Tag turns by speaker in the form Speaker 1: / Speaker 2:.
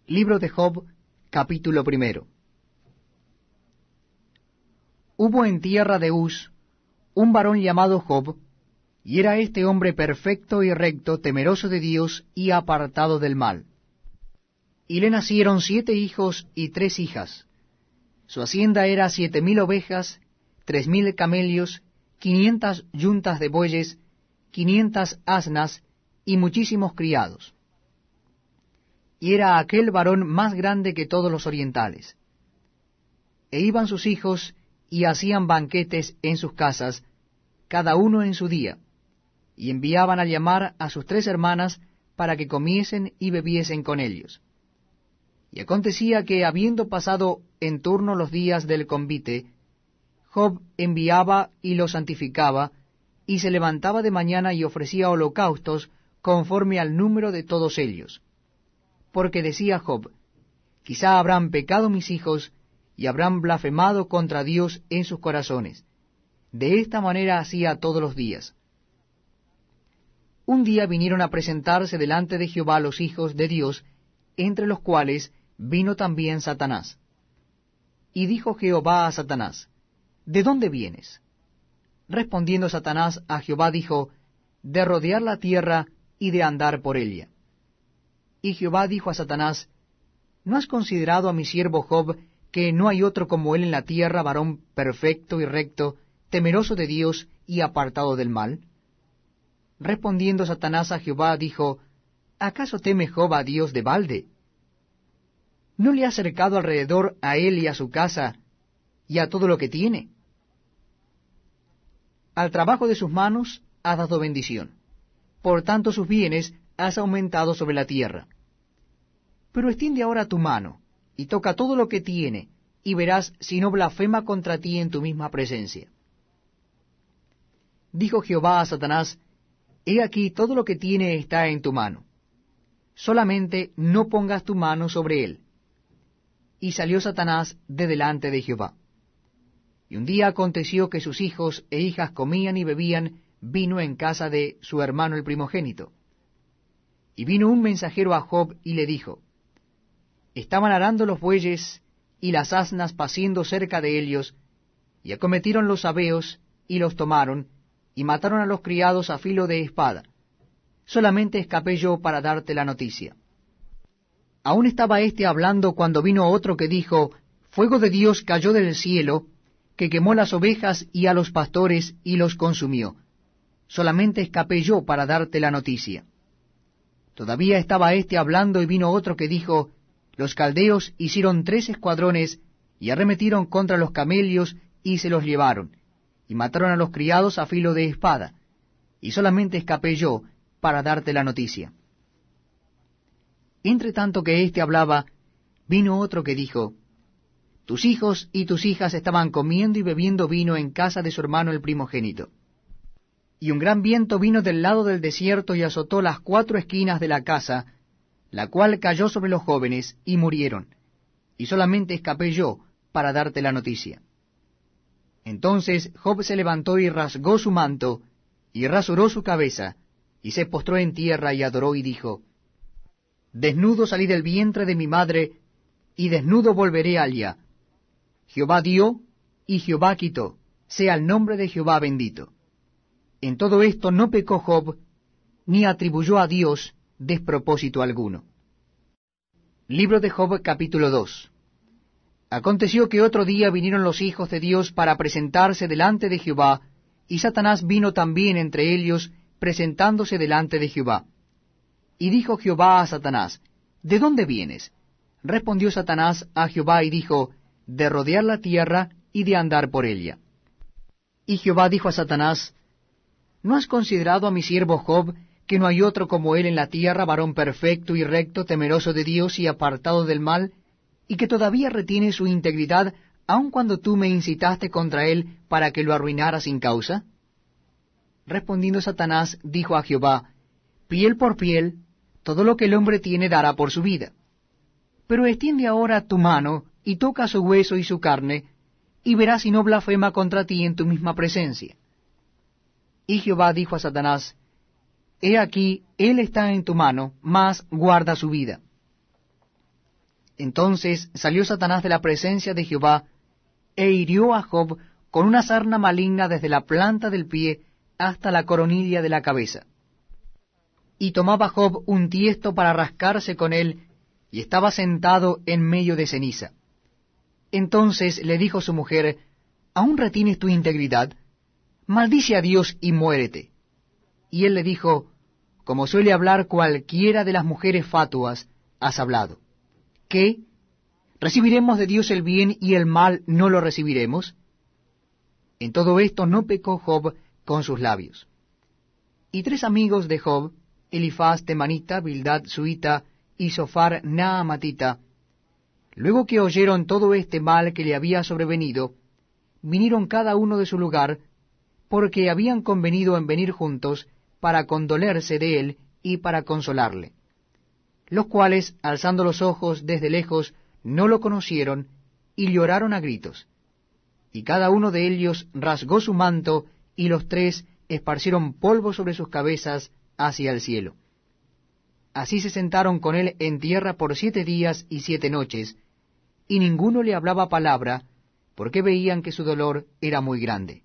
Speaker 1: Libro de Job, capítulo 1. Hubo en tierra de Uz un varón llamado Job, y era este hombre perfecto y recto, temeroso de Dios y apartado del mal. Y le nacieron 7 hijos y 3 hijas. Su hacienda era 7,000 ovejas, 3,000 camellos, 500 yuntas de bueyes, 500 asnas y muchísimos criados. Y era aquel varón más grande que todos los orientales. E iban sus hijos y hacían banquetes en sus casas, cada uno en su día, y enviaban a llamar a sus 3 hermanas para que comiesen y bebiesen con ellos. Y acontecía que, habiendo pasado en turno los días del convite, Job enviaba y los santificaba, y se levantaba de mañana y ofrecía holocaustos conforme al número de todos ellos. Porque decía Job, quizá habrán pecado mis hijos, y habrán blasfemado contra Dios en sus corazones. De esta manera hacía todos los días. Un día vinieron a presentarse delante de Jehová los hijos de Dios, entre los cuales vino también Satanás. Y dijo Jehová a Satanás, ¿de dónde vienes? Respondiendo Satanás a Jehová dijo, de rodear la tierra y de andar por ella. Y Jehová dijo a Satanás, ¿no has considerado a mi siervo Job, que no hay otro como él en la tierra, varón perfecto y recto, temeroso de Dios y apartado del mal? Respondiendo Satanás a Jehová dijo, ¿acaso teme Job a Dios de balde? ¿No le ha cercado alrededor a él y a su casa, y a todo lo que tiene? Al trabajo de sus manos has dado bendición, por tanto sus bienes has aumentado sobre la tierra. Pero extiende ahora tu mano, y toca todo lo que tiene, y verás si no blasfema contra ti en tu misma presencia. Dijo Jehová a Satanás, he aquí todo lo que tiene está en tu mano, solamente no pongas tu mano sobre él. Y salió Satanás de delante de Jehová. Y un día aconteció que sus hijos e hijas comían y bebían vino en casa de su hermano el primogénito. Y vino un mensajero a Job y le dijo, estaban arando los bueyes y las asnas paciendo cerca de ellos, y acometieron los sabeos y los tomaron, y mataron a los criados a filo de espada. Solamente escapé yo para darte la noticia. Aún estaba éste hablando cuando vino otro que dijo, fuego de Dios cayó del cielo, que quemó las ovejas y a los pastores y los consumió. Solamente escapé yo para darte la noticia. Todavía estaba éste hablando y vino otro que dijo, los caldeos hicieron 3 escuadrones y arremetieron contra los camellos y se los llevaron, y mataron a los criados a filo de espada, y solamente escapé yo para darte la noticia. Entre tanto que éste hablaba, vino otro que dijo, tus hijos y tus hijas estaban comiendo y bebiendo vino en casa de su hermano el primogénito. Y un gran viento vino del lado del desierto y azotó las 4 esquinas de la casa, la cual cayó sobre los jóvenes y murieron, y solamente escapé yo para darte la noticia. Entonces Job se levantó y rasgó su manto, y rasuró su cabeza, y se postró en tierra y adoró y dijo, desnudo salí del vientre de mi madre, y desnudo volveré allá. Jehová dio, y Jehová quitó, sea el nombre de Jehová bendito. En todo esto no pecó Job, ni atribuyó a Dios despropósito alguno. Libro de Job, capítulo 2. Aconteció que otro día vinieron los hijos de Dios para presentarse delante de Jehová, y Satanás vino también entre ellos, presentándose delante de Jehová. Y dijo Jehová a Satanás, ¿de dónde vienes? Respondió Satanás a Jehová y dijo, de rodear la tierra y de andar por ella. Y Jehová dijo a Satanás, ¿no has considerado a mi siervo Job, que no hay otro como él en la tierra, varón perfecto y recto, temeroso de Dios y apartado del mal, y que todavía retiene su integridad, aun cuando tú me incitaste contra él para que lo arruinara sin causa? Respondiendo Satanás, dijo a Jehová, piel por piel, todo lo que el hombre tiene dará por su vida. Pero extiende ahora tu mano, y toca su hueso y su carne, y verás si no blasfema contra ti en tu misma presencia. Y Jehová dijo a Satanás, he aquí, él está en tu mano, mas guarda su vida. Entonces salió Satanás de la presencia de Jehová, e hirió a Job con una sarna maligna desde la planta del pie hasta la coronilla de la cabeza. Y tomaba Job un tiesto para rascarse con él, y estaba sentado en medio de ceniza. Entonces le dijo su mujer, ¿aún retienes tu integridad? Maldice a Dios y muérete. Y él le dijo, como suele hablar cualquiera de las mujeres fatuas, has hablado. ¿Qué? ¿Recibiremos de Dios el bien y el mal no lo recibiremos? En todo esto no pecó Job con sus labios. Y 3 amigos de Job, Elifaz temanita, Bildad suita y Sofar naamatita, luego que oyeron todo este mal que le había sobrevenido, vinieron cada uno de su lugar, porque habían convenido en venir juntos para condolerse de él y para consolarle. Los cuales, alzando los ojos desde lejos, no lo conocieron, y lloraron a gritos. Y cada uno de ellos rasgó su manto, y los 3 esparcieron polvo sobre sus cabezas hacia el cielo. Así se sentaron con él en tierra por 7 días y 7 noches, y ninguno le hablaba palabra, porque veían que su dolor era muy grande.